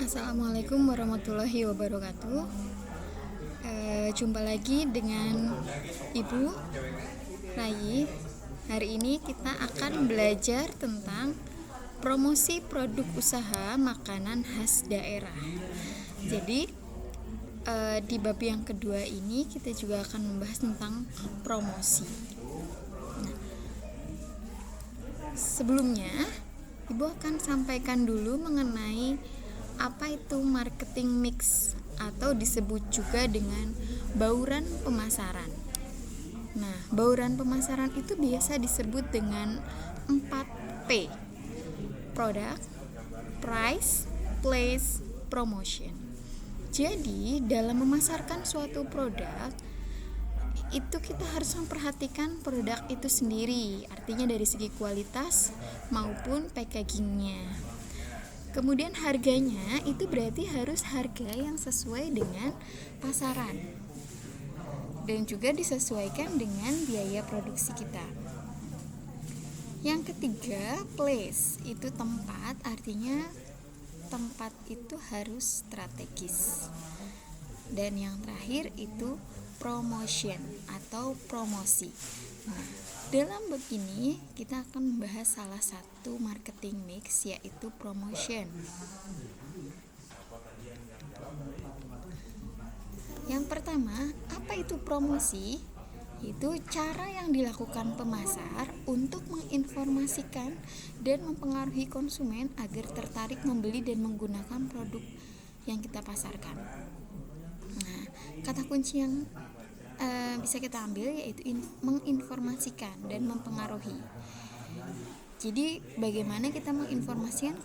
Assalamualaikum warahmatullahi wabarakatuh. Jumpa lagi dengan Ibu Rai. Hari ini kita akan belajar tentang promosi produk usaha makanan khas daerah. Jadi di bab yang kedua ini kita juga akan membahas tentang promosi. Sebelumnya, Ibu akan sampaikan dulu mengenai apa itu marketing mix atau disebut juga dengan bauran pemasaran. Nah, bauran pemasaran itu biasa disebut dengan 4P. Product, Price, Place, Promotion. Jadi, dalam memasarkan suatu produk itu kita harus memperhatikan produk itu sendiri, artinya dari segi kualitas maupun packagingnya. Kemudian harganya itu berarti harus harga yang sesuai dengan pasaran dan juga disesuaikan dengan biaya produksi kita. Yang ketiga, place, itu tempat, artinya tempat itu harus strategis. Dan yang terakhir itu promotion atau promosi. Nah, dalam bab ini kita akan membahas salah satu marketing mix, yaitu promotion. Yang pertama, apa itu promosi? Itu cara yang dilakukan pemasar untuk menginformasikan dan mempengaruhi konsumen agar tertarik membeli dan menggunakan produk yang kita pasarkan. Nah, kata kunci yang bisa kita ambil yaitu menginformasikan dan mempengaruhi. Jadi bagaimana kita menginformasikan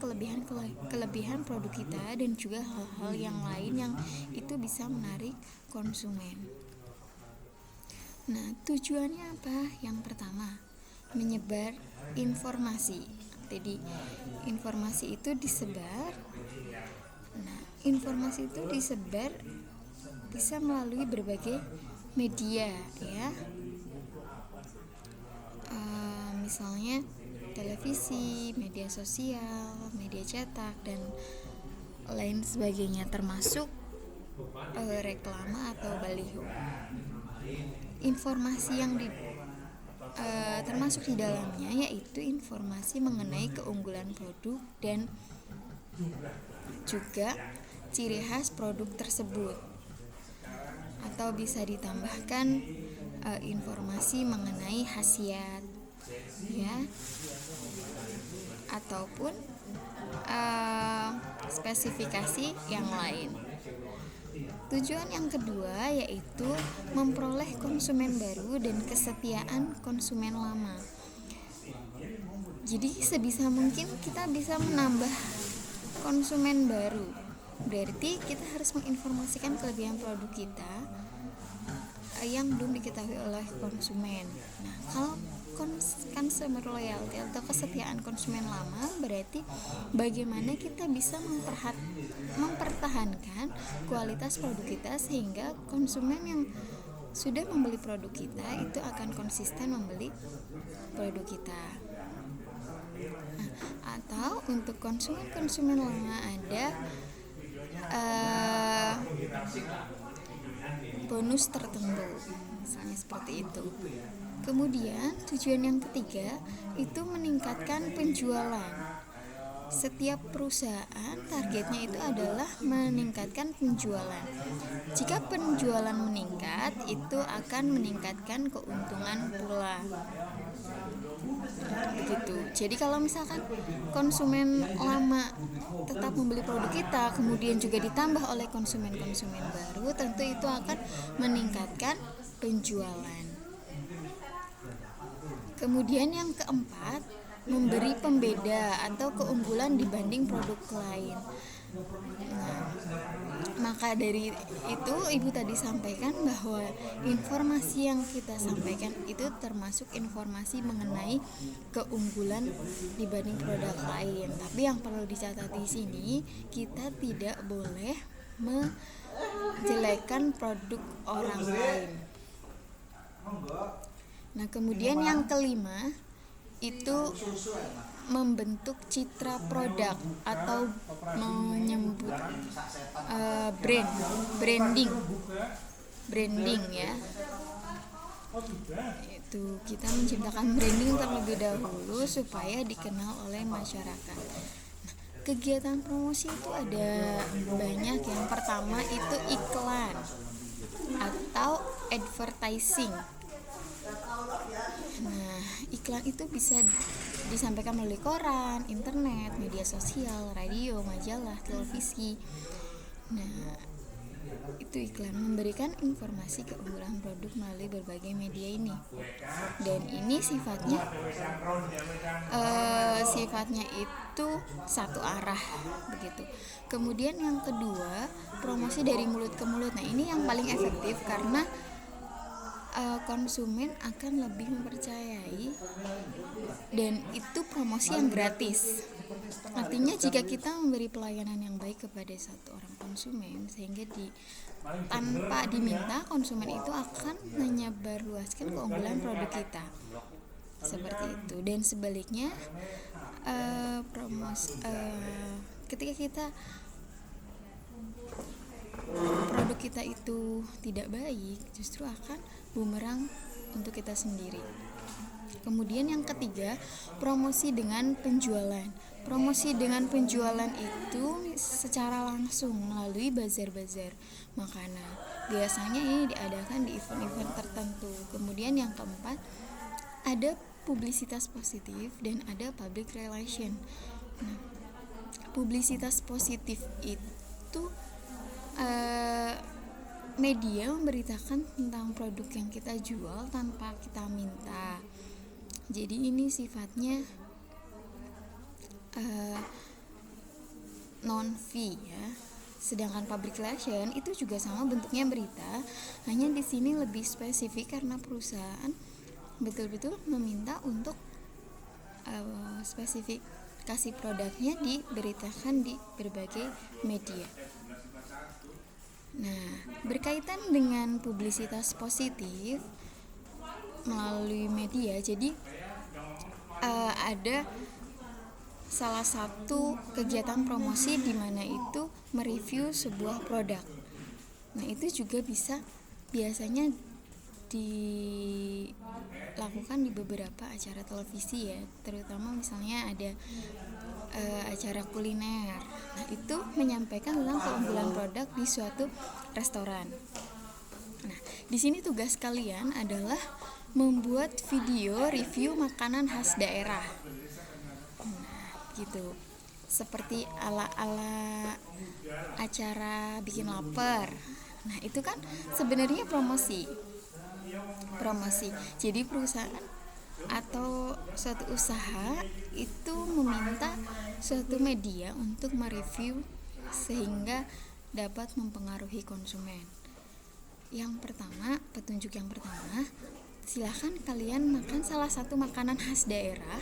kelebihan produk kita dan juga hal-hal yang lain yang itu bisa menarik konsumen. Nah, tujuannya apa? Yang pertama, menyebar informasi. Jadi informasi itu disebar. Nah, informasi itu disebar bisa melalui berbagai media, ya. Misalnya televisi, media sosial, media cetak dan lain sebagainya, termasuk reklame atau baliho. Informasi yang termasuk di dalamnya yaitu informasi mengenai keunggulan produk dan juga ciri khas produk tersebut, atau bisa ditambahkan informasi mengenai khasiat, ya, ataupun spesifikasi yang lain. Tujuan yang kedua yaitu memperoleh konsumen baru dan kesetiaan konsumen lama. Jadi sebisa mungkin kita bisa menambah konsumen baru. Berarti kita harus menginformasikan kelebihan produk kita yang belum diketahui oleh konsumen. Nah, kalau consumer loyalty atau kesetiaan konsumen lama berarti bagaimana kita bisa mempertahankan kualitas produk kita sehingga konsumen yang sudah membeli produk kita itu akan konsisten membeli produk kita. Nah, atau untuk konsumen lama ada bonus tertentu, misalnya seperti itu. Kemudian tujuan yang ketiga itu meningkatkan penjualan. Setiap perusahaan targetnya itu adalah meningkatkan penjualan. Jika penjualan meningkat, itu akan meningkatkan keuntungan pula. Begitu. Jadi kalau misalkan konsumen lama tetap membeli produk kita, kemudian juga ditambah oleh konsumen-konsumen baru, tentu itu akan meningkatkan penjualan. Kemudian yang keempat, memberi pembeda atau keunggulan dibanding produk lain. Nah, maka dari itu Ibu tadi sampaikan bahwa informasi yang kita sampaikan itu termasuk informasi mengenai keunggulan dibanding produk lain. Tapi yang perlu dicatat di sini, kita tidak boleh menjelekkan produk orang lain. Nah, kemudian yang kelima itu membentuk citra produk atau menyebut branding ya. Itu kita menciptakan branding terlebih dahulu supaya dikenal oleh masyarakat. Kegiatan promosi itu ada banyak. Yang pertama itu iklan atau advertising. Nah, iklan itu bisa disampaikan melalui koran, internet, media sosial, radio, majalah, televisi. Nah, itu iklan memberikan informasi keunggulan produk melalui berbagai media ini. Dan ini sifatnya itu satu arah begitu. Kemudian yang kedua, promosi dari mulut ke mulut. Nah, ini yang paling efektif karena konsumen akan lebih mempercayai, dan itu promosi yang gratis. Artinya jika kita memberi pelayanan yang baik kepada satu orang konsumen, sehingga tanpa diminta konsumen itu akan menyebarluaskan keunggulan produk kita, seperti itu. Dan sebaliknya, ketika produk kita itu tidak baik, justru akan bumerang untuk kita sendiri. Kemudian yang ketiga, promosi dengan penjualan. Promosi dengan penjualan itu secara langsung melalui bazar-bazar makanan. Biasanya ini diadakan di event-event tertentu. Kemudian yang keempat, ada publisitas positif dan ada public relation. Nah, publisitas positif itu media memberitakan tentang produk yang kita jual tanpa kita minta. Jadi ini sifatnya non-fee ya. Sedangkan public relation itu juga sama bentuknya berita, hanya di sini lebih spesifik karena perusahaan betul-betul meminta untuk spesifikasi produknya diberitakan di berbagai media. Nah, berkaitan dengan publisitas positif melalui media, jadi ada salah satu kegiatan promosi di mana itu mereview sebuah produk. Nah, itu juga biasanya dilakukan di beberapa acara televisi ya, terutama misalnya ada acara kuliner. Nah, itu menyampaikan tentang keunggulan produk di suatu restoran. Nah, di sini tugas kalian adalah membuat video review makanan khas daerah. Nah, gitu. Seperti ala-ala acara bikin lapar. Nah, itu kan sebenarnya promosi. Jadi perusahaan atau suatu usaha itu meminta suatu media untuk mereview sehingga dapat mempengaruhi konsumen. Petunjuk yang pertama, silakan kalian makan salah satu makanan khas daerah,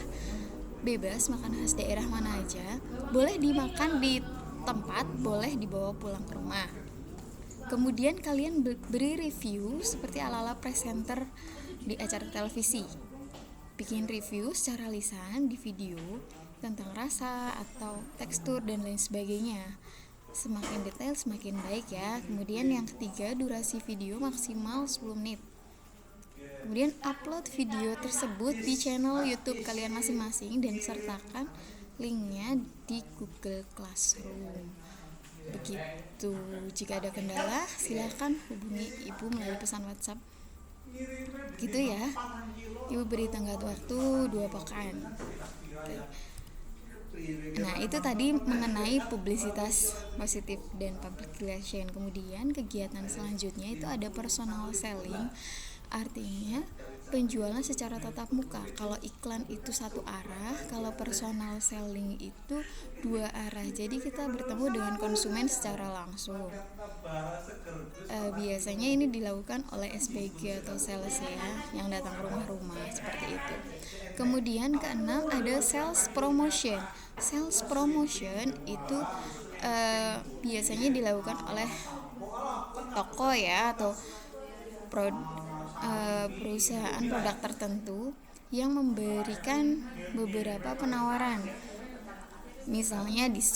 bebas makanan khas daerah mana aja, boleh dimakan di tempat, boleh dibawa pulang ke rumah. Kemudian kalian beri review seperti ala-ala presenter di acara televisi. Bikin review secara lisan di video tentang rasa atau tekstur dan lain sebagainya. Semakin detail semakin baik ya. Kemudian yang ketiga, durasi video maksimal 10 menit. Kemudian upload video tersebut di channel YouTube kalian masing-masing dan sertakan linknya di Google Classroom. Begitu. Jika ada kendala, silakan hubungi Ibu melalui pesan WhatsApp. Gitu ya. Ibu beri tenggat waktu 2 pekan. Oke. Nah, itu tadi mengenai publisitas positif dan public relation. Kemudian kegiatan selanjutnya itu ada personal selling. Artinya penjualan secara tatap muka. Kalau iklan itu satu arah, kalau personal selling itu 2 arah. Jadi kita bertemu dengan konsumen secara langsung. Biasanya ini dilakukan oleh SPG atau sales ya, yang datang ke rumah-rumah seperti itu. Kemudian keenam ada sales promotion. Sales promotion itu biasanya dilakukan oleh toko ya atau perusahaan produk tertentu yang memberikan beberapa penawaran. Misalnya